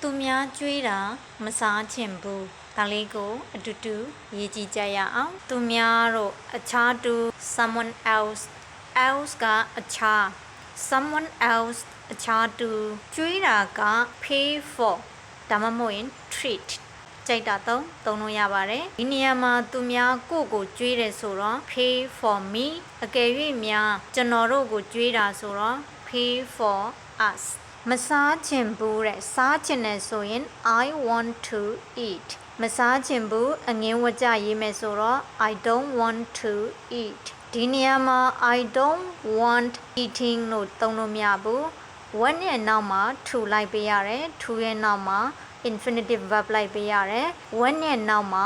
သူများကြွေးတာမစားချင်ဘူးဒါလေးကိုအတူတူရေးကြည့်ကြရအောင်သူများတို့အခြားတူ someone else ကအခြား someone else အခြားတူကြွေးတာက pay for ဒါမှမဟုတ်ရင် treat ကြိုက်တာသုံးလို့ရပါတယ်ဒီနေရာမှာသူများကိုကြွေးတယ်ဆိုတော့ pay for me အကယ်၍များကျွန်တော်တို့ကိုကြွေးတာဆိုတော့ pay for us မစားချင်ဘူးတဲ့စားချင်တယ်ဆိုရင် I want to eat မစားချင်ဘူးအငင်းဝကြရေးမယ်ဆိုတော့ I don't want to eat ဒီနေရာမှာ I don't want eating လို့သုံးလို့မရဘူး one ရဲ့နောက်မှာ to လိုက်ပေးရတယ် to ရဲ့နောက်မှာ infinitive verb လိုက်ပေးရတယ် one ရဲ့နောက်မှာ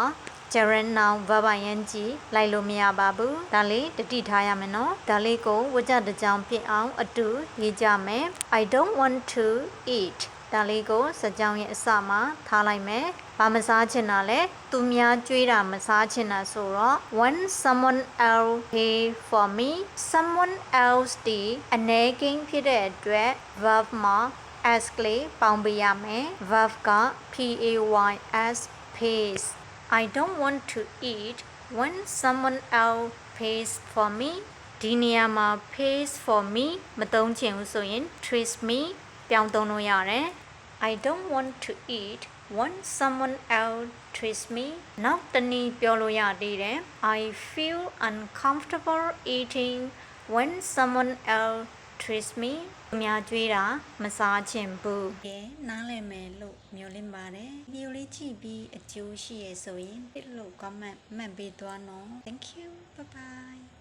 gerund noun verb ing လိုက်လို့မရပါဘူးဒါလေးတတိထားရမယ်နော်ဒါလေးကိုဝကြတစ်ကြောင်ပြအောင်အတူရေးကြမယ် I don't want to eat ဒါလေးကိုစကြောင်ရဲ့အစမှာထားလိုက်မယ်ဘာမစားချင်တာလဲသူများကြွေးတာမစားချင်တာဆိုတော့ when someone else pay for me someone else ဒီအနေကင်းဖြစ်တဲ့အတွက် verb မှာ as ကလေးပေါင်းပေးရမယ် verb က pays pays I don't want to eat when someone else pays for me ဒီနေရာမှာ pays for me မသုံးချင်ဘူးဆိုရင် treat me ပြောင်းသုံးလို့ရတယ် I don't want to eat when someone else treats me နောက်တနည်းပြောလို့ရသေးတယ် I feel uncomfortable eating when someone else treats me အများကြွေးတာမစားချင်ဘူးကဲနားလည်မယ်လို့မျှော်လင့်ပါတယ်ဗီဒီယိုလေးကြည့်ပြီးအကျိုးရှိရဆိုရင် hit လို့ comment မှတ်ပေးသွားနော် Thank you bye bye